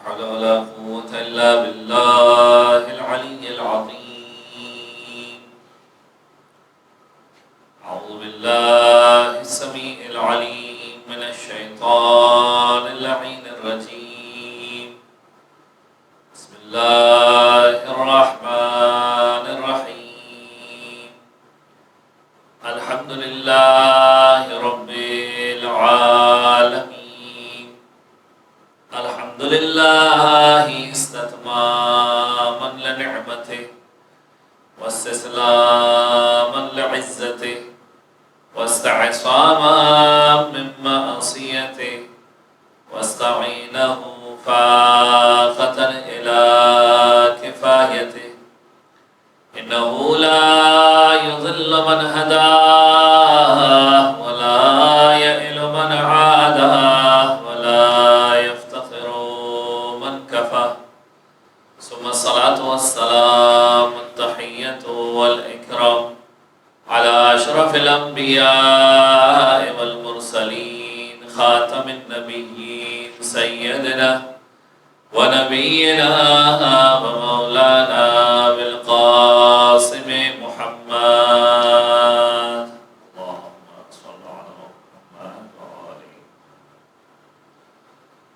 حول ولا قوة إلا بالله العلي العظيم. أعوذ بالله السميع العليم من الشيطان اللعين الرجيم. بسم الله الرحمن الرحيم. الحمد لله رب العالمين. الحمد لله استتماما لنعمته واستسلاما لعزته واستعصاما من معصيته واستعينه فاقة إلى كفايته. إنه لا يضل من هداه ولا يئل من عاداه ولا يفتخر من كفاه. ثم الصلاة والسلام التحية والإكرام على أشرف الأنبياء والمرسلين خاتم النبيين سيدنا ونبينا ومولانا بالقاسم محمد. اللهم صل على محمد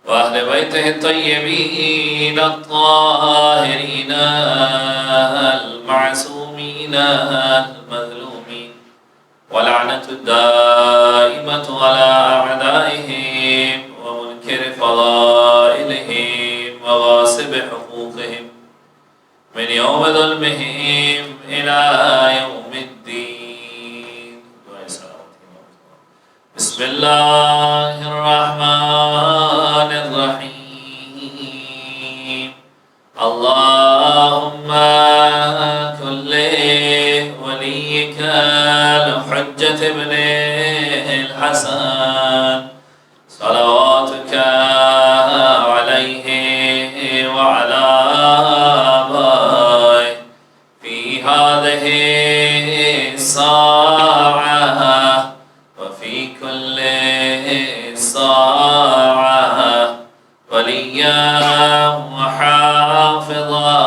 وآل بيته الطيبين الطاهرين المعصومين المظلومين ولعنة الدائمة على أعدائهم ومنكر فضائلهم وغاصب حقوقهم من يوم ظلمهم إلى يوم الدين. بسم الله الرحمن الرحيم. اللهم كن لوليك الحجة ابن الحسن صلواتك عليه وعلى آبائه في هذه الساعة وفي كل ساعة وليا وحافظا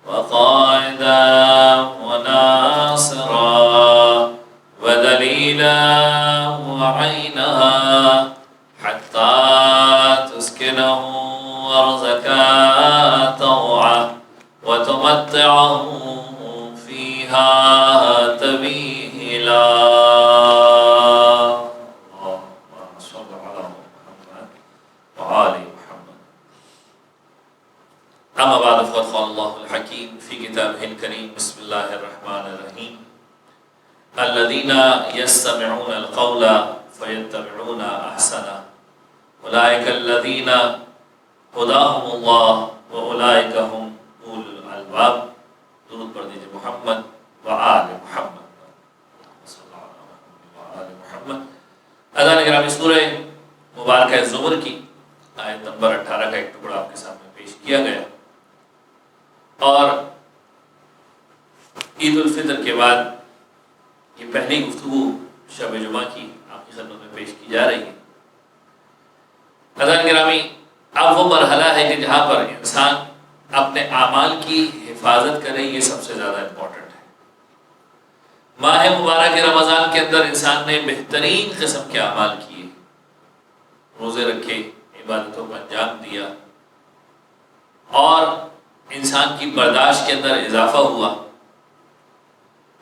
وقائدا وناصرا ودليلا وعينا حتى تسكنه أرضك طوعا وتمتعه فيها تبيلا. اللهم صل على محمد وآل محمد. أما بعد فقد قال الله الحكيم في كتابه الكريم. بسم الله الرحمن الرحيم. الذين يستمعون القول فيتبعون أحسنه أولئك الذين هداهم الله وأولئك هم أولو الألباب. درود پڑھ دیجیے محمد وآل محمد صلی اللہ علیہ وسلم وآل محمد. اذان گرامی سورہ مبارکہ زمر کی آیت نمبر 18 کا ایک ٹکڑا آپ کے سامنے پیش کیا گیا اور عید الفطر کے بعد یہ پہلی گفتگو شب جمعہ کی آپ کی خدمت میں پیش کی جا رہی ہے. اذان گرامی اب وہ مرحلہ ہے کہ جہاں پر انسان اپنے اعمال کی حفاظت کرے، یہ سب سے زیادہ امپورٹنٹ ہے. ماہ مبارک رمضان کے اندر انسان نے بہترین قسم کے اعمال کیے، روزے رکھے، عبادتوں کو انجام دیا اور انسان کی برداشت کے اندر اضافہ ہوا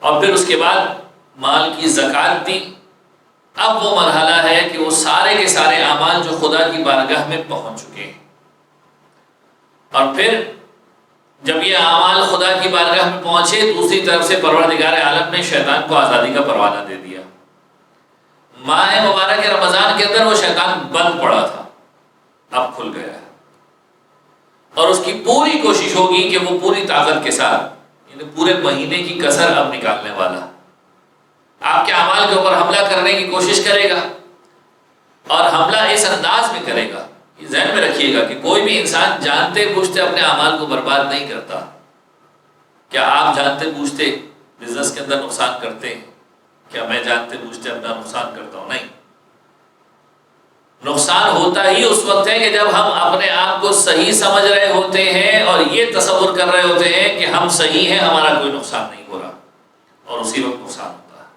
اور پھر اس کے بعد مال کی زکوٰۃ دی. اب وہ مرحلہ ہے کہ وہ سارے کے سارے اعمال جو خدا کی بارگاہ میں پہنچ چکے ہیں اور پھر جب یہ اعمال خدا کی بارگاہ میں پہنچے دوسری طرف سے پروردگار عالم نے شیطان کو آزادی کا پروانہ دے دیا. ماہ مبارک رمضان کے اندر وہ شیطان بند پڑا تھا، اب کھل گیا ہے اور اس کی پوری کوشش ہوگی کہ وہ پوری طاقت کے ساتھ یعنی پورے مہینے کی کسر اب نکالنے والا آپ کے اعمال کے اوپر حملہ کرنے کی کوشش کرے گا اور حملہ اس انداز میں کرے گا. یہ ذہن میں رکھیے گا کہ کوئی بھی انسان جانتے بوجھتے اپنے اعمال کو برباد نہیں کرتا. کیا آپ جانتے بوجھتے بزنس کے اندر نقصان کرتے ہیں؟ کیا میں جانتے بوجھتے اپنا نقصان کرتا ہوں؟ نہیں. نقصان ہوتا ہی اس وقت ہے کہ جب ہم اپنے آپ کو صحیح سمجھ رہے ہوتے ہیں اور یہ تصور کر رہے ہوتے ہیں کہ ہم صحیح ہیں، ہمارا کوئی نقصان نہیں ہو رہا، اور اسی وقت نقصان ہوتا ہے۔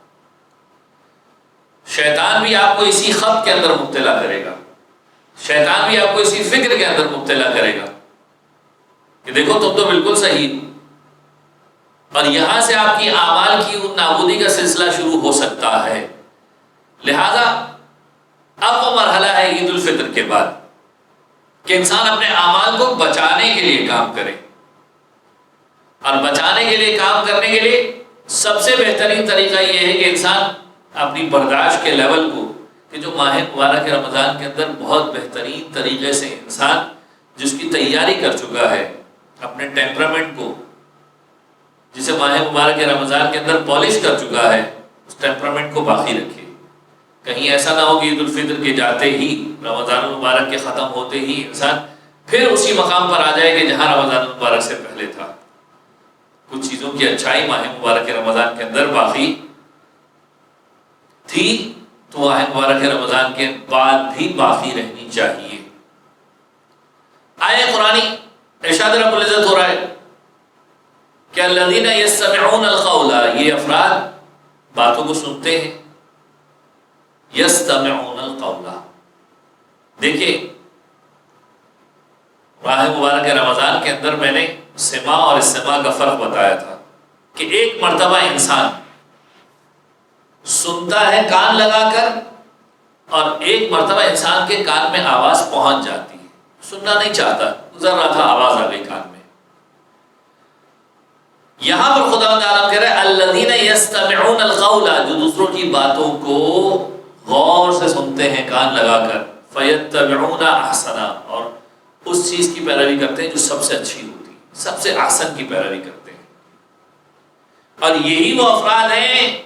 شیطان بھی آپ کو اسی خط کے اندر مبتلا کرے گا، شیطان بھی آپ کو اسی فکر کے اندر مبتلا کرے گا کہ دیکھو تم تو بالکل صحیح، اور یہاں سے آپ کی اعمال کی نابودی کا سلسلہ شروع ہو سکتا ہے۔ لہذا اب وہ مرحلہ ہے عید الفطر کے بعد کہ انسان اپنے اعمال کو بچانے کے لیے کام کرے، اور بچانے کے لیے کام کرنے کے لیے سب سے بہترین طریقہ یہ ہے کہ انسان اپنی برداشت کے لیول کو، کہ جو ماہ مبارک رمضان کے اندر بہت بہترین طریقے سے انسان جس کی تیاری کر چکا ہے، اپنے ٹیمپرامنٹ کو جسے ماہ مبارک رمضان کے اندر پالش کر چکا ہے، اس ٹیمپرامنٹ کو باقی رکھے۔ کہیں ایسا نہ ہو کہ عید الفطر کے جاتے ہی، رمضان المبارک کے ختم ہوتے ہی انسان پھر اسی مقام پر آ جائے کہ جہاں رمضان المبارک سے پہلے تھا۔ کچھ چیزوں کی اچھائی ماہ مبارک رمضان کے اندر باقی تھی تو ماہ مبارک رمضان کے بعد بھی باقی رہنی چاہیے۔ آیے قرآنی ارشاد رب العزت ہو رہا ہے کہ الذین یستمعون القول، یہ افراد باتوں کو سنتے ہیں، یستمعون القول۔ دیکھیے ماہ مبارک رمضان کے اندر میں نے سماع اور استماع کا فرق بتایا تھا کہ ایک مرتبہ انسان سنتا ہے کان لگا کر، اور ایک مرتبہ انسان کے کان میں آواز پہنچ جاتی ہے، سننا نہیں چاہتا، گزر رہا تھا آواز آ گئی کان میں۔ یہاں پر خدا تعالیٰ کہہ رہے ہیں الذین یستمعون القول، جو دوسروں کی باتوں کو غور سے سنتے ہیں کان لگا کر، فیتبعون احسنا، اور اس چیز کی پیروی کرتے ہیں جو سب سے اچھی ہوتی ہے، سب سے احسن کی پیروی کرتے ہیں۔ اور یہی وہ افراد ہیں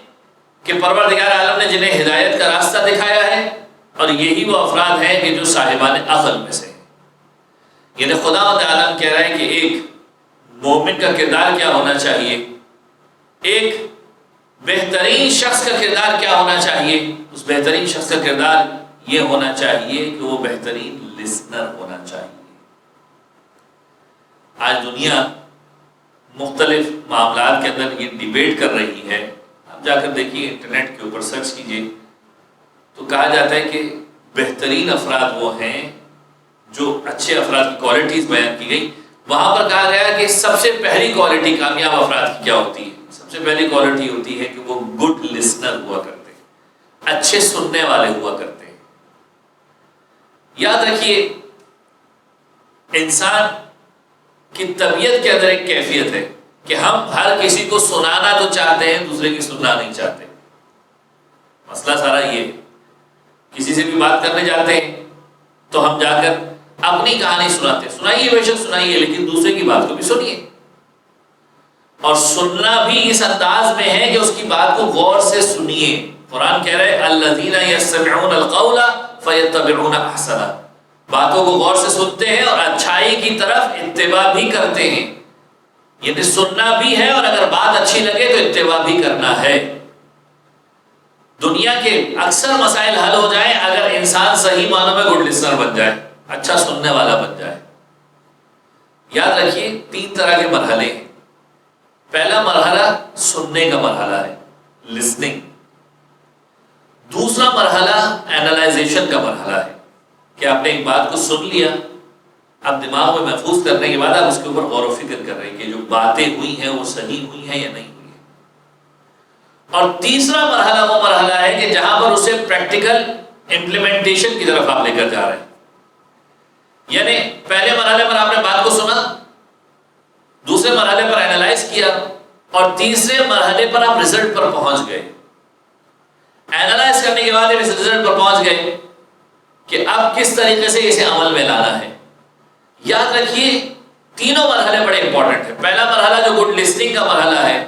کہ پروردگار عالم نے جنہیں ہدایت کا راستہ دکھایا ہے، اور یہی وہ افراد ہیں کہ جو صاحبان عقل میں سے ہیں۔ یعنی خدا تعالیٰ کہہ رہا ہے کہ ایک مومن کا کردار کیا ہونا چاہیے، ایک بہترین شخص کا کردار کیا ہونا چاہیے۔ اس بہترین شخص کا کردار یہ ہونا چاہیے کہ وہ بہترین لسنر ہونا چاہیے۔ آج دنیا مختلف معاملات کے اندر یہ ڈیبیٹ کر رہی ہے، آپ جا کر دیکھیے، انٹرنیٹ کے اوپر سرچ کیجئے تو کہا جاتا ہے کہ بہترین افراد وہ ہیں جو اچھے افراد کی کوالٹیز بیان کی گئی۔ وہاں پر کہا گیا کہ سب سے پہلی کوالٹی کامیاب افراد کی کیا ہوتی ہے؟ سب سے پہلی کوالٹی ہوتی ہے کہ وہ گڈ لسنر ہوا کرتے ہیں، اچھے سننے والے ہوا کرتے ہیں۔ یاد رکھیے انسان کی طبیعت کے اندر ایک کیفیت ہے کہ ہم ہر کسی کو سنانا تو چاہتے ہیں، دوسرے کی سننا نہیں چاہتے۔ مسئلہ سارا یہ ہے، کسی سے بھی بات کرنے جاتے ہیں تو ہم جا کر اپنی کہانی سناتے ہیں، سنائیے بے شک سنائیے، لیکن دوسرے کی بات کو بھی سنیے، اور سننا بھی اس انداز میں ہے کہ اس کی بات کو غور سے سنیے۔ قرآن کہہ رہے الذین یستمعون القول فیتبعون احسنہ، باتوں کو غور سے سنتے ہیں اور اچھائی کی طرف اتباع بھی کرتے ہیں۔ یعنی سننا بھی ہے اور اگر بات اچھی لگے تو اتباع بھی کرنا ہے۔ دنیا کے اکثر مسائل حل ہو جائیں اگر انسان صحیح معنوں میں گڈ لسنر بن جائے، اچھا سننے والا بن جائے۔ یاد رکھیے 3 طرح کے مرحلے ہیں۔ پہلا مرحلہ سننے کا مرحلہ ہے، لسننگ۔ دوسرا مرحلہ اینالائزیشن کا مرحلہ ہے کہ آپ نے ایک بات کو سن لیا، اب دماغ میں محفوظ کرنے کے بعد آپ اس کے اوپر غور و فکر کر رہے ہیں کہ جو باتیں ہوئی ہیں وہ صحیح ہوئی ہیں یا نہیں ہوئی ہیں۔ اور تیسرا مرحلہ وہ مرحلہ ہے کہ جہاں پر اسے پریکٹیکل امپلیمنٹیشن کی طرف آپ لے کر جا رہے ہیں۔ یعنی پہلے مرحلے پر آپ نے بات کو سنا، دوسرے مرحلے پر اینالائز کیا، اور تیسرے مرحلے پر آپ رزلٹ پر پہنچ گئے۔ اینالائز کرنے کے بعد اس رزلٹ پر پہنچ گئے کہ اب کس طریقے سے اسے عمل میں لانا ہے۔ یاد رکھیے تینوں مرحلے بڑے امپورٹنٹ ہیں۔ پہلا مرحلہ جو گڈ لسننگ کا مرحلہ ہے،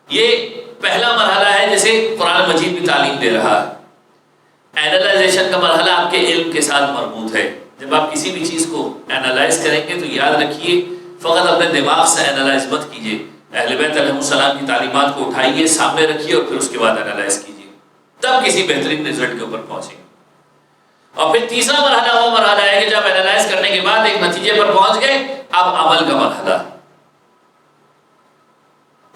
یہ پہلا مرحلہ ہے جسے قرآن مجید بھی تعلیم دے رہا ہے۔ اینالائزیشن کا مرحلہ آپ کے علم کے ساتھ مربوط ہے۔ جب آپ کسی بھی چیز کو اینالائز کریں گے تو یاد رکھیے فقط اپنے دماغ سے اینالائز مت کیجیے، اہل بیت علیہ السلام کی تعلیمات کو اٹھائیے، سامنے رکھیے اور پھر اس کے بعد اینالائز کیجیے، تب کسی بہترین رزلٹ کے اوپر پہنچیں گے۔ اور پھر تیسرا مرحلہ وہ مرحلہ ہے کہ جب اینالائز کرنے کے بعد ایک نتیجے پر پہنچ گئے، اب عمل کا مرحلہ۔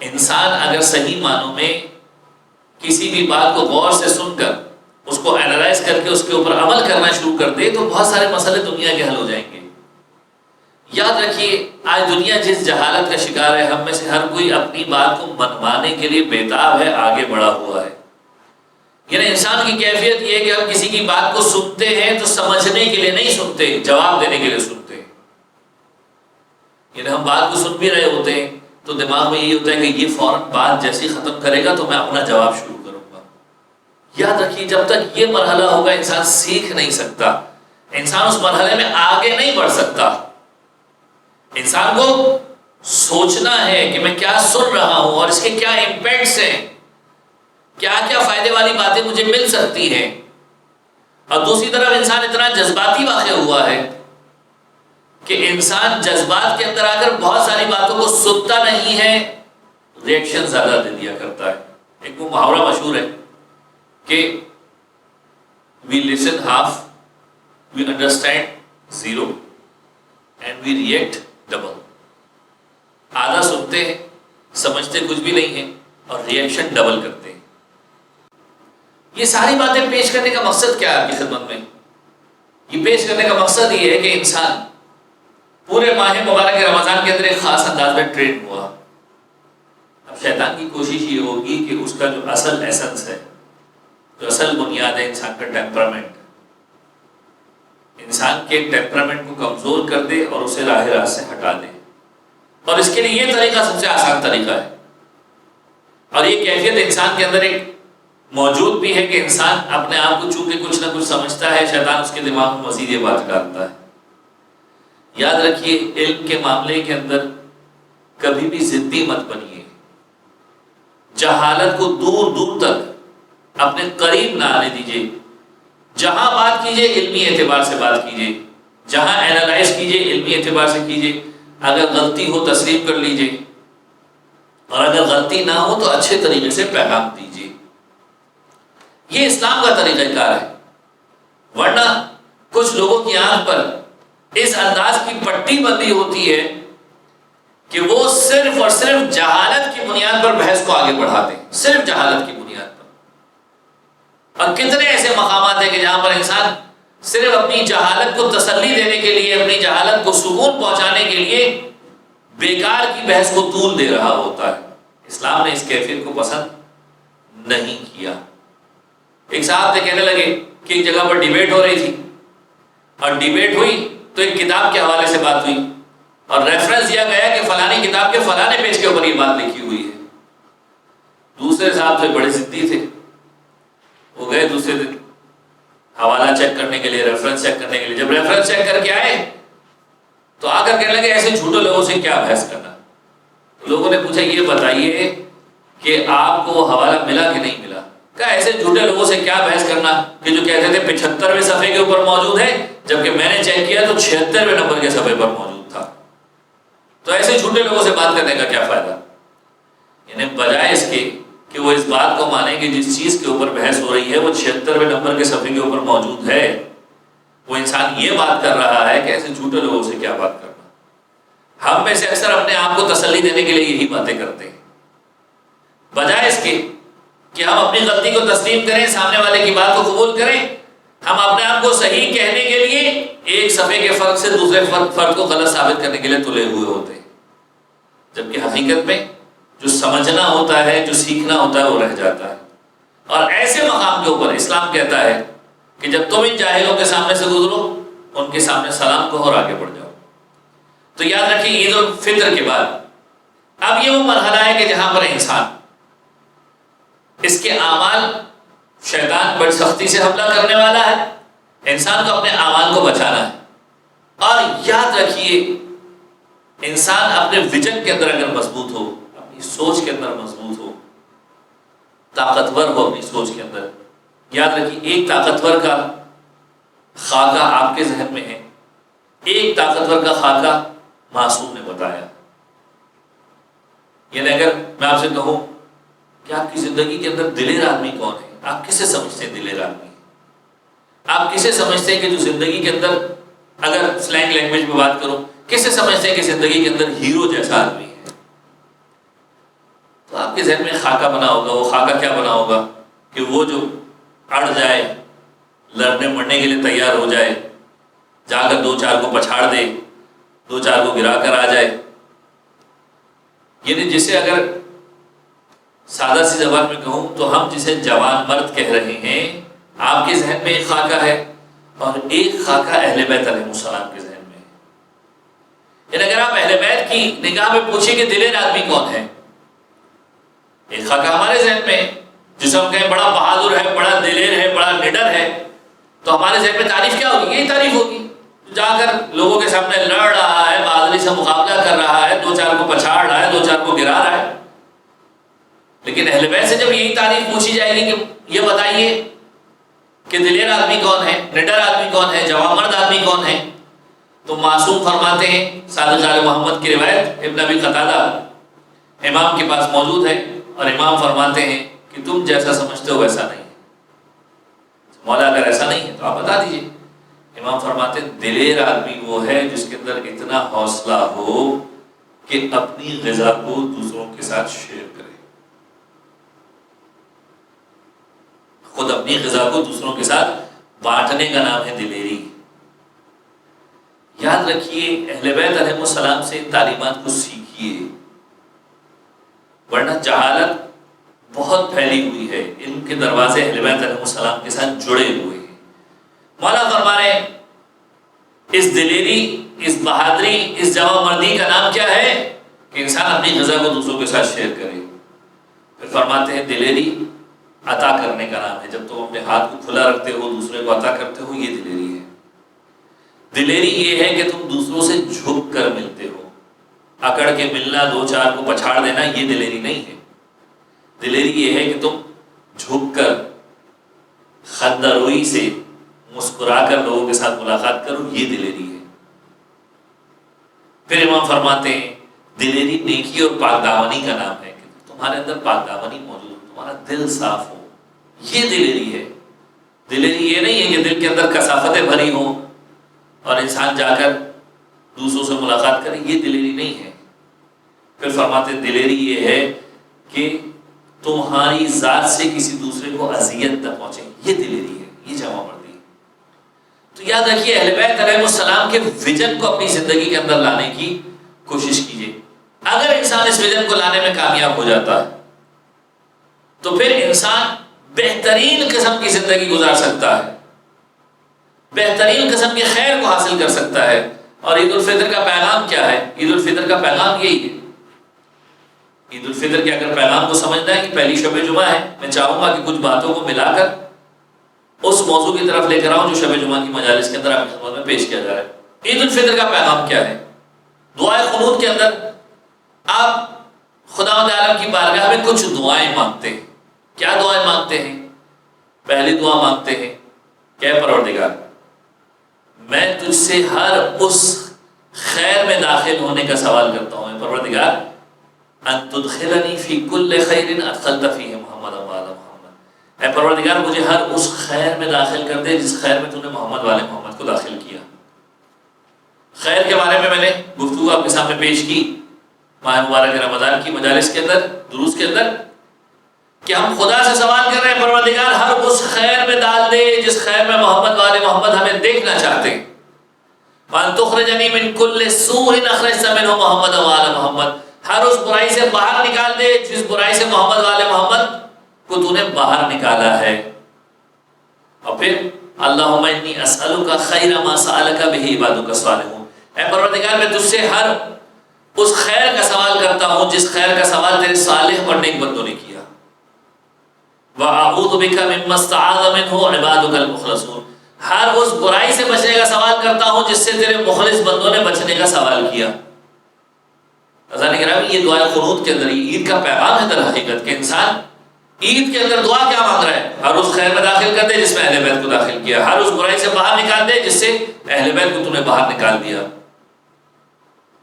انسان اگر صحیح معنوں میں کسی بھی بات کو غور سے سن کر اس کو اینالائز کر کے اس کے اوپر عمل کرنا شروع کر دے تو بہت سارے مسئلے دنیا کے حل ہو جائیں گے۔ یاد رکھیے، آج دنیا جس جہالت کا شکار ہے، ہم میں سے ہر کوئی اپنی بات کو منوانے کے لیے بیتاب ہے، آگے بڑھا ہوا ہے۔ یعنی انسان کی کیفیت یہ ہے کہ ہم کسی کی بات کو سنتے ہیں تو سمجھنے کے لیے نہیں سنتے، جواب دینے کے لیے سنتے ہیں۔ یعنی ہم بات کو سن بھی رہے ہوتے ہیں تو دماغ میں یہ ہوتا ہے کہ یہ فوراً بات جیسی ختم کرے گا تو میں اپنا جواب شروع کروں گا۔ یاد رکھیے، جب تک یہ مرحلہ ہوگا انسان سیکھ نہیں سکتا، انسان اس مرحلے میں آگے نہیں بڑھ سکتا۔ انسان کو سوچنا ہے کہ میں کیا سن رہا ہوں اور اس کے کیا امپیکٹس ہیں، کیا کیا فائدے والی باتیں مجھے مل سکتی ہیں۔ اور دوسری طرف انسان اتنا جذباتی واقع ہوا ہے کہ انسان جذبات کے اندر آ کر بہت ساری باتوں کو سنتا نہیں ہے، ریئیکشن زیادہ دے دیا کرتا ہے۔ ایک وہ محاورہ مشہور ہے کہ we listen half, we understand zero and we react double۔ آدھا سنتے ہیں، سمجھتے کچھ بھی نہیں ہیں اور ریئیکشن ڈبل کرتے ہیں۔ یہ ساری باتیں پیش کرنے کا مقصد کیا ہے آپ کی خدمت میں؟ یہ پیش کرنے کا مقصد یہ ہے کہ انسان پورے ماہ مبارک رمضان کے اندر ایک خاص انداز میں ٹرین ہوا۔ اب شیطان کی کوشش یہ ہوگی کہ اس کا جو اصل ایسنس ہے، جو اصل بنیاد ہے انسان کا ٹیمپرامنٹ، انسان کے ٹیمپرامنٹ کو کمزور کر دے اور اسے راہ راست سے ہٹا دے۔ اور اس کے لیے یہ طریقہ سب سے آسان طریقہ ہے، اور یہ کیفیت انسان کے اندر ایک موجود بھی ہے کہ انسان اپنے آپ کو چونکہ کچھ نہ کچھ سمجھتا ہے، شیطان اس کے دماغ میں مزید یہ بات ڈالتا ہے۔ یاد رکھیے، علم کے معاملے کے اندر کبھی بھی ضدی مت بنیے، جہالت کو دور دور تک اپنے قریب نہ آنے دیجیے۔ جہاں بات کیجیے علمی اعتبار سے بات کیجیے، جہاں اینالائز کیجیے علمی اعتبار سے کیجیے۔ اگر غلطی ہو تسلیم کر لیجیے، اور اگر غلطی نہ ہو تو اچھے طریقے سے پیغام دیجیے۔ یہ اسلام کا طریقہ کار ہے، ورنہ کچھ لوگوں کی آنکھ پر اس انداز کی پٹی بندی ہوتی ہے کہ وہ صرف اور صرف جہالت کی بنیاد پر بحث کو آگے بڑھاتے ہیں، صرف جہالت کی بنیاد پر۔ اور کتنے ایسے مقامات ہیں کہ جہاں پر انسان صرف اپنی جہالت کو تسلی دینے کے لیے، اپنی جہالت کو سکون پہنچانے کے لیے بیکار کی بحث کو طول دے رہا ہوتا ہے۔ اسلام نے اس کیفیت کو پسند نہیں کیا۔ ایک صاحب سے کہنے لگے کہ ایک جگہ پر ڈیبیٹ ہو رہی تھی، اور ڈیبیٹ ہوئی تو ایک کتاب کے حوالے سے بات ہوئی اور ریفرنس دیا گیا کہ فلانی کتاب کے فلانے پیج کے اوپر یہ بات لکھی ہوئی ہے۔ دوسرے صاحب سے بڑے ضدی تھے، وہ گئے دوسرے دن حوالہ چیک کرنے کے لیے، ریفرنس چیک کرنے کے لیے۔ جب ریفرنس چیک کر کے آئے تو آ کر کہنے لگے ایسے جھوٹے لوگوں سے کیا بحث کرنا۔ لوگوں نے پوچھا یہ بتائیے کہ آپ کو وہ حوالہ ملا کہ نہیں ملا؟ کہا ایسے جھوٹے لوگوں سے کیا بحث کرنا کہ جو کہتے تھے 75ویں صفحے کے اوپر موجود ہے، جبکہ میں نے چیک کیا تو 76ویں نمبر کے صفحے پر موجود تھا۔ تو ایسے جھوٹے لوگوں سے بات کرنے کا کیا فائدہ؟ یعنی بجائے اس کے کہ وہ اس بات کو مانیں کہ جس چیز کے اوپر بحث ہو رہی ہے وہ 76ویں نمبر کے صفحے کے اوپر موجود ہے، وہ انسان یہ بات کر رہا ہے کہ ایسے جھوٹے لوگوں سے کیا بات کرنا۔ ہم میں سے اکثر اپنے آپ کو تسلی دینے کے لیے یہی باتیں کرتے ہیں، بجائے اس کے کہ ہم اپنی غلطی کو تسلیم کریں، سامنے والے کی بات کو قبول کریں۔ ہم اپنے آپ کو صحیح کہنے کے لیے ایک صفحے کے فرق سے دوسرے فرد کو غلط ثابت کرنے کے لیے تلے ہوئے ہوتے ہیں، جبکہ حقیقت میں جو سمجھنا ہوتا ہے، جو سیکھنا ہوتا ہے وہ رہ جاتا ہے۔ اور ایسے مقام کے اوپر اسلام کہتا ہے کہ جب تم ان جاہلوں کے سامنے سے گزرو، ان کے سامنے سلام کہو اور آگے بڑھ جاؤ۔ تو یاد رکھیے، عید الفطر کے بعد اب یہ وہ مرحلہ ہے کہ جہاں پر انسان اس کے اعمال، شیطان بڑی سختی سے حملہ کرنے والا ہے، انسان کو اپنے اعمال کو بچانا ہے۔ اور یاد رکھیے، انسان اپنے ویژن کے اندر اگر مضبوط ہو، اپنی سوچ کے اندر مضبوط ہو، طاقتور ہو اپنی سوچ کے اندر، یاد رکھیے ایک طاقتور کا خاکہ آپ کے ذہن میں ہے، ایک طاقتور کا خاکہ معصوم نے بتایا۔ یعنی اگر میں آپ سے کہوں کہ آپ کی زندگی کے اندر دلیر آدمی کون ہے، آپ کسے سمجھتے ہیں دلیر آدمی؟ آپ کسے سمجھتے ہیں کہ جو زندگی کے اندر، اگر سلینگ لینگویج میں بات کروں، کسے سمجھتے ہیں کہ زندگی کے اندر ہیرو جیسا آدمی ہے؟ تو آپ کے ذہن میں خاکہ بنا ہوگا. وہ خاکہ کیا بنا ہوگا کہ وہ جو اڑ جائے، لڑنے مرنے کے لیے تیار ہو جائے، جا کر دو چار کو پچھاڑ دے، دو چار کو گرا کر آ جائے. یعنی جسے اگر سادہ سی زبان میں کہوں تو ہم جسے جوان مرد کہہ رہے ہیں، آپ کے ذہن میں ایک خاکہ ہے اور ایک خاکہ اہل بیت علیہ السلام کے ذہن میں ہے. یعنی اگر آپ اہل بیت کی نگاہ میں پوچھیں کہ دلیر آدمی کون ہے، ایک خاکہ ہمارے ذہن میں جسے ہم کہیں بڑا بہادر ہے، بڑا دلیر ہے، بڑا نڈر ہے، تو ہمارے ذہن میں تعریف کیا ہوگی؟ یہی تعریف ہوگی. جا کر لوگوں کے سامنے لڑ رہا ہے، بہادری سے مقابلہ کر رہا ہے، دو چار کو پچھاڑ رہا ہے، دو چار کو گرا رہا ہے. لیکن اہل بیت سے جب یہی تعریف پوچھی جائے گی کہ یہ بتائیے کہ دلیر آدمی کون ہے، نڈر آدمی کون ہے، جوان مرد آدمی کون ہے، تو معصوم فرماتے ہیں، صادق آل محمد کی روایت ابن ابی قتادہ امام کے پاس موجود ہے، اور امام فرماتے ہیں کہ تم جیسا سمجھتے ہو ویسا نہیں ہے. مولا اگر ایسا نہیں ہے تو آپ بتا دیجئے. امام فرماتے ہیں دلیر آدمی وہ ہے جس کے اندر اتنا حوصلہ ہو کہ اپنی غذا کو دوسروں کے ساتھ شیئر کرے، خود اپنی غذا کو دوسروں کے ساتھ بانٹنے کا نام ہے دلیری. یاد رکھیے اہل بیت علیہ السلام سے ان تعلیمات کو سیکھیے، ورنہ جہالت بہت پھیلی ہوئی ہے. علم کے دروازے اہل بیت علیہ السلام کے ساتھ جڑے ہوئے ہیں. مولا فرما رہے ہیں اس دلیری، اس بہادری، اس جوان مردی کا نام کیا ہے کہ انسان اپنی غذا کو دوسروں کے ساتھ شیئر کرے. پھر فرماتے ہیں دلیری عطا کرنے کا نام ہے. جب تم اپنے ہاتھ کو کھلا رکھتے ہو، دوسرے کو عطا کرتے ہو، یہ دلیری ہے. دلیری یہ ہے کہ تم دوسروں سے جھک کر ملتے ہو. اکڑ کے ملنا، دو چار کو پچھاڑ دینا، یہ دلیری نہیں ہے. دلیری یہ ہے کہ تم جھک کر خندروئی سے مسکرا کر لوگوں کے ساتھ ملاقات کرو، یہ دلیری ہے. پھر امام فرماتے ہیں دلیری نیکی اور پاک دامنی کا نام ہے کہ تمہارے اندر پاک دامنی موجود ہو، تمہارا دل صاف ہو، یہ دلیری ہے. دلیری یہ نہیں ہے کہ دل کے اندر کثافتیں بھری ہوں اور انسان جا کر دوسروں سے ملاقات کرے، یہ دلیری نہیں ہے. پھر فرماتے ہیں دلیری یہ ہے کہ تمہاری ذات سے کسی دوسرے کو اذیت نہ پہنچے، یہ دلیری ہے، یہ جوان مردی ہے. تو یاد رکھیے اہل بیت علیہ السلام کے ویژن کو اپنی زندگی کے اندر لانے کی کوشش کیجیے. اگر انسان اس ویژن کو لانے میں کامیاب ہو جاتا ہے تو پھر انسان بہترین قسم کی زندگی گزار سکتا ہے، بہترین قسم کے خیر کو حاصل کر سکتا ہے. اور عید الفطر کا پیغام کیا ہے؟ عید الفطر کا پیغام یہی ہے. عید الفطر کے اگر پیغام کو سمجھنا ہے کہ پہلی شب جمعہ ہے، میں چاہوں گا کہ کچھ باتوں کو ملا کر اس موضوع کی طرف لے کر آؤں جو شب جمعہ کی مجالس کے اندر آپ کی خدمت میں پیش کیا جا رہا ہے. عید الفطر کا پیغام کیا ہے؟ دعائے قنوت کے اندر آپ خداوند عالم کی بارگاہ میں کچھ دعائیں مانگتے ہیں. کیا دعائیں مانگتے ہیں؟ پہلی دعا مانگتے ہیں کہ اے پروردگار، میں تجھ سے ہر اس خیر میں داخل ہونے کا سوال کرتا ہوں. اے پروردگار، ان تدخلنی فی کل خیر ادخلت فیہ محمد و آل محمد. اے پروردگار مجھے ہر اس خیر میں داخل کر دے جس خیر میں تو نے محمد والے محمد کو داخل کیا. خیر کے بارے میں نے گفتگو آپ کے سامنے پیش کی ماہ مبارک رمضان کی مجالس کے اندر، دروس کے اندر، کہ ہم خدا سے سوال کر رہے ہیں پروردگار ہر اس خیر میں ڈال دے جس خیر میں محمد والے محمد ہمیں دیکھنا چاہتے ہیں. وَأَن تُخْرِجَنِي مِن كُلِّ سُوءٍ أَخْرَجْتَ مِنْهُ مُحَمَّدًا وَآلَ محمد. ہر اس برائی سے باہر نکال دے جس برائی سے محمد والے محمد کو تو نے باہر نکالا ہے. اور پھر اللہم انی اسألک خیر ما سألک بہ عبادک الصالحون. اے پروردگار میں تجھ سے ہر اس خیر کا سوال کرتا ہوں جس خیر کا سوال تیرے صالح اور نیک بندوں نے کیا. وَأَعُوذُ بِكَ مِمَّا اسْتَعَاذَ مِنْهُ عِبَادُكَ الْمُخْلَصُونَ. ہر اس برائی سے بچنے کا سوال کرتا ہوں جس سے تیرے مخلص بندوں نے بچنے کا سوال کیا. عزیزان گرامی، یہ دعائے قنوت کے اندر عید کا پیغام ہے در حقیقت کہ انسان عید کے اندر دعا کیا مانگ رہا ہے؟ ہر اس خیر میں داخل کر دے جس میں اہل بیت کو داخل کیا، ہر اس برائی سے باہر نکال دے جس سے اہل بیت کو تو نے باہر نکال دیا.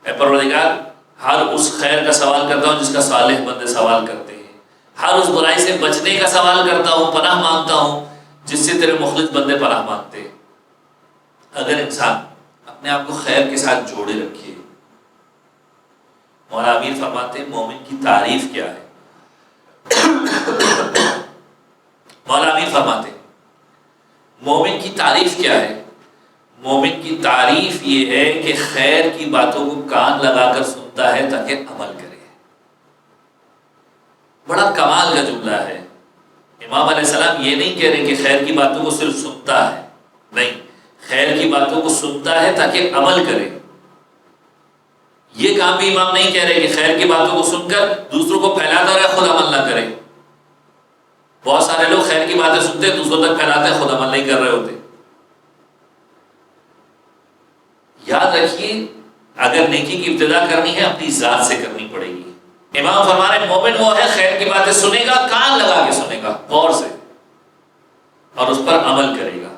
اے پروردگار ہر اس خیر کا سوال کرتا ہوں جس کا صالح بندے سوال کرتے ہیں، ہر اس برائی سے بچنے کا سوال کرتا ہوں، پناہ مانگتا ہوں جس سے تیرے مخلص بندے پناہ مانگتے ہیں۔ اگر انسان اپنے آپ کو خیر کے ساتھ جوڑے رکھے، مولانا امیر فرماتے ہیں مومن کی تعریف کیا ہے؟ مولانا امیر فرماتے ہیں مومن کی تعریف کیا ہے؟ مومن کی تعریف یہ ہے کہ خیر کی باتوں کو کان لگا کر سنتا ہے تاکہ عمل کرے۔ بڑا کمال کا جملہ ہے۔ امام علیہ السلام یہ نہیں کہہ رہے کہ خیر کی باتوں کو صرف سنتا ہے، نہیں، خیر کی باتوں کو سنتا ہے تاکہ عمل کرے۔ یہ کام بھی امام نہیں کہہ رہے کہ خیر کی باتوں کو سن کر دوسروں کو پھیلاتا رہے، خود عمل نہ کرے۔ بہت سارے لوگ خیر کی باتیں سنتے ہیں، دوسروں تک پھیلاتے ہیں، خود عمل نہیں کر رہے ہوتے۔ یاد رکھیے، اگر نیکی کی ابتدا کرنی ہے اپنی ذات سے کرنی پڑے گی۔ امام فرما رہے ہیں مومن وہ ہے خیر کی باتیں سنے گا، کان لگا کے سنے گا غور سے، اور اس پر عمل کرے گا۔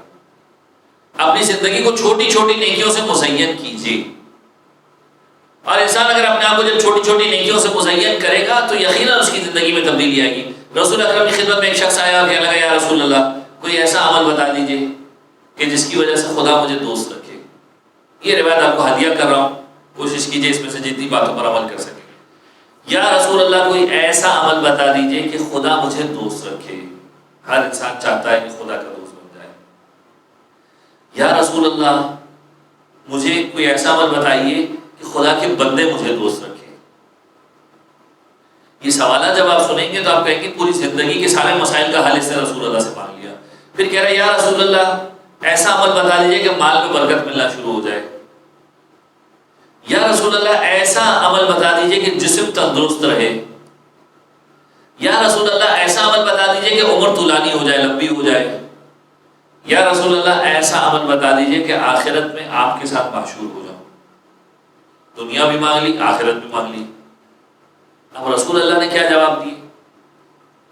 اپنی زندگی کو چھوٹی چھوٹی نیکیوں سے مزین کیجیے، اور انسان اگر اپنے آپ کو جب چھوٹی چھوٹی نیکیوں سے مزین کرے گا تو یقیناً اس کی زندگی میں تبدیلی آئے گی۔ رسول اکرم کی خدمت میں ایک شخص آیا اور کہنے لگا یا رسول اللہ کوئی ایسا عمل بتا دیجئے کہ جس کی وجہ سے خدا مجھے دوست رکھے۔ یہ روایت آپ کو ہدیہ کر رہا ہوں، کوشش کیجئے اس میں سے جتنی باتوں پر عمل کر سکے۔ یا رسول اللہ کوئی ایسا عمل بتا دیجئے کہ خدا مجھے دوست رکھے۔ ہر انسان چاہتا ہے کہ خدا کا دوست بن جائے۔ یا رسول اللہ مجھے کوئی ایسا عمل بتائیے کہ خدا کے بندے مجھے دوست رکھے۔ یہ سوالات جب آپ سنیں گے تو آپ کہیں گے پوری زندگی کے سارے مسائل کا حل اس نے رسول اللہ سے مانگ لیا۔ پھر کہہ رہے یا رسول اللہ ایسا عمل بتا دیجئے کہ مال میں برکت ملنا شروع ہو جائے۔ یا رسول اللہ ایسا عمل بتا دیجئے کہ جسم تندرست رہے۔ یا رسول اللہ ایسا عمل بتا دیجئے کہ عمر طولانی ہو جائے، لمبی ہو جائے۔ یا رسول اللہ ایسا عمل بتا دیجئے کہ آخرت میں آپ کے ساتھ محشور ہو جاؤں۔ دنیا بھی مانگ لی، آخرت بھی مانگ لی۔ اب رسول اللہ نے کیا جواب دیے؟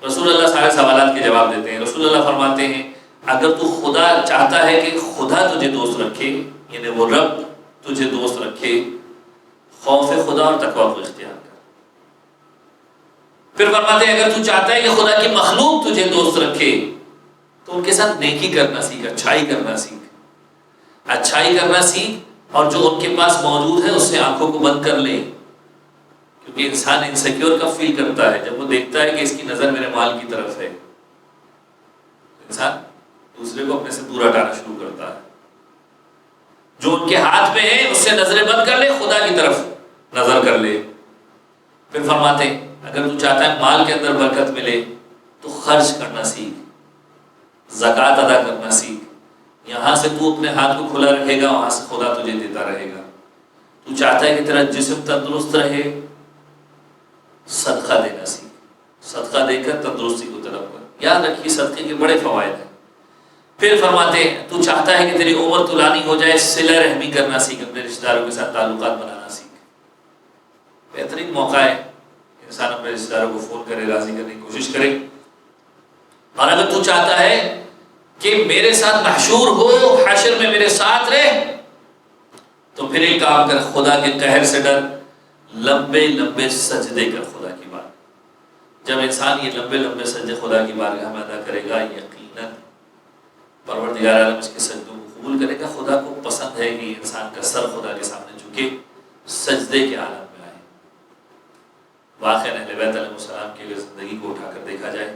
رسول اللہ سارے سوالات کے جواب دیتے ہیں۔ رسول اللہ فرماتے ہیں اگر تو خدا چاہتا ہے کہ خدا تجھے دوست رکھے، یعنی وہ رب تجھے دوست رکھے، خوف خدا اور تقوی کو اختیار کر۔ پھر فرماتے ہیں اگر تو چاہتا ہے کہ خدا کی مخلوق تجھے دوست رکھے تو ان کے ساتھ نیکی کرنا سیکھ، اچھائی کرنا سیکھ، اچھائی کرنا سیکھ، اور جو ان کے پاس موجود ہے اس سے آنکھوں کو بند کر لے، کیونکہ انسان انسیکیور کا فیل کرتا ہے جب وہ دیکھتا ہے کہ اس کی نظر میرے مال کی طرف ہے۔ انسان دوسرے کو اپنے سے دور ہٹانا شروع کرتا ہے۔ جو ان کے ہاتھ میں ہے اس سے نظریں بند کر لے، خدا کی طرف نظر کر لے۔ پھر فرماتے ہیں اگر تو چاہتا ہے مال کے اندر برکت ملے تو خرچ کرنا سیکھ، زکوٰۃ ادا کرنا سیکھ۔ یہاں سے تو اپنے ہاتھ کو کھلا رکھے گا، وہاں سے خدا تجھے دیتا رہے گا۔ تو چاہتا ہے کہ تیرا جسم تندرست رہے، صدقہ دینا سیکھ، صدقہ دے کر تندرستی کو طلب کر۔ یاد رکھیے صدقے کے بڑے فوائد ہیں۔ پھر فرماتے ہیں تو چاہتا ہے کہ تیری عمر طولانی ہو جائے، صلہ رحمی کرنا سیکھ، اپنے رشتہ داروں کے ساتھ تعلقات بنانا سیکھ۔ بہترین موقع ہے انسان اپنے رشتہ داروں کو فون کرے، راضی کرنے کی کوشش کرے۔ اور اگر تو چاہتا ہے کہ میرے ساتھ محشور ہو، حشر میں میرے ساتھ رہے، تو پھر ایک کام کر، خدا کے قہر سے ڈر، لمبے لمبے سجدے کر خدا کی بات۔ جب انسان یہ لمبے لمبے سجدے خدا کی بارگاہ میں ادا کرے گا، یقیناً پروردگار عالم اس کے سجدوں کو قبول کرے گا۔ خدا کو پسند ہے کہ انسان کا سر خدا کے سامنے جھکے، سجدے کے عالم میں آئے۔ واقعاً اہل بیت علیہ السلام کی اگر زندگی کو اٹھا کر دیکھا جائے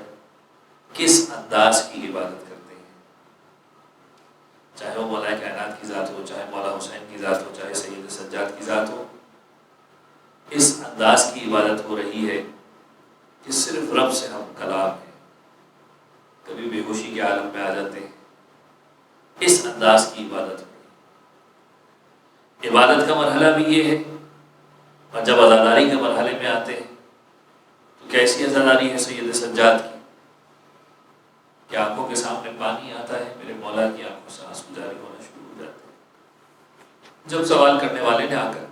کس انداز کی عبادت کرتے ہیں، چاہے وہ مولا کائنات کی ذات ہو، چاہے مولا حسین کی ذات ہو، چاہے سید سجاد کی ذات ہو، اس انداز کی عبادت ہو رہی ہے کہ صرف رب سے ہم کلام ہیں۔ کبھی بے ہوشی کے عالم میں آ جاتے ہیں، اس انداز کی عبادت ہوئی۔ عبادت کا مرحلہ بھی یہ ہے، اور جب عزاداری کے مرحلے میں آتے ہیں تو کیسی عزاداری ہے سید سجاد کی کہ آنکھوں کے سامنے پانی آتا ہے، میرے مولا کی آنکھوں سے آنسو جاری ہونا شروع ہو جاتے ہیں۔ جب سوال کرنے والے نے آ کر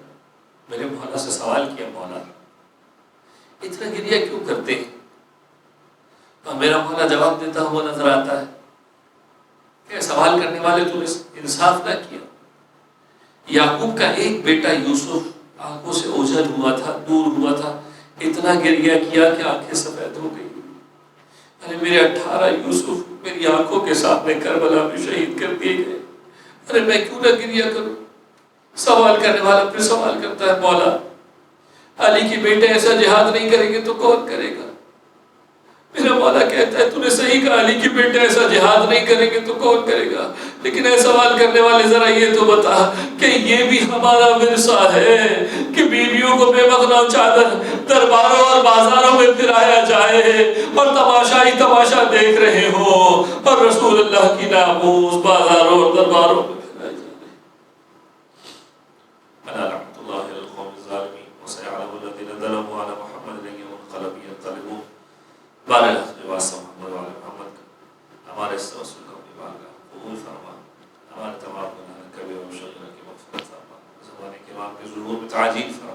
میرے مولا سے سوال کیا، مولا اتنا گریہ کیوں کرتے ہیں؟ اور میرا مولا جواب دیتا ہوا نظر آتا ہے کہ سوال کرنے والے تو انصاف نہ کیا۔ یعقوب کا ایک بیٹا یوسف آنکھوں سے اوجھل ہوا تھا، دور ہوا تھا، اتنا گریہ کیا کہ آنکھیں سفید ہو گئی۔ ارے میرے 18 یوسف میری آنکھوں کے سامنے کربلا میں شہید کر دیے گئے، ارے میں کیوں نہ گریہ کروں؟ سوال کرنے والا پھر سوال کرتا ہے، مولا علی کے بیٹے ایسا جہاد نہیں کریں گے تو کون کرے گا؟ میرا مولا کہتا ہے تو نے صحیح کہا، علی کے بیٹے ایسا جہاد نہیں کریں گے تو کون کرے گا؟ لیکن اے سوال کرنے والے ذرا یہ تو بتا کہ یہ بھی ہمارا ورثہ ہے کہ بیویوں کو بے مغنا چادر درباروں اور بازاروں میں پھرایا جائے اور تماشا ہی تماشا دیکھ رہے ہوں اور رسول اللہ کی ناموس بازاروں اور درباروں میں پھرائی جائے؟ الا رحمت اللہ علی القوم الظالمین وسيعلم الذين ظلموا على محمد ان ينقلب ينقلبون بارہ لباس محمد والے محمد کا ہمارے اس توسل کا اپنی بارگاہ قبول فرما، ہمارے تمام گناہ کبیرہ و صغیرہ کی مغفرت فرما، زمانے کے امام کے ظہور میں تعجیل فرما۔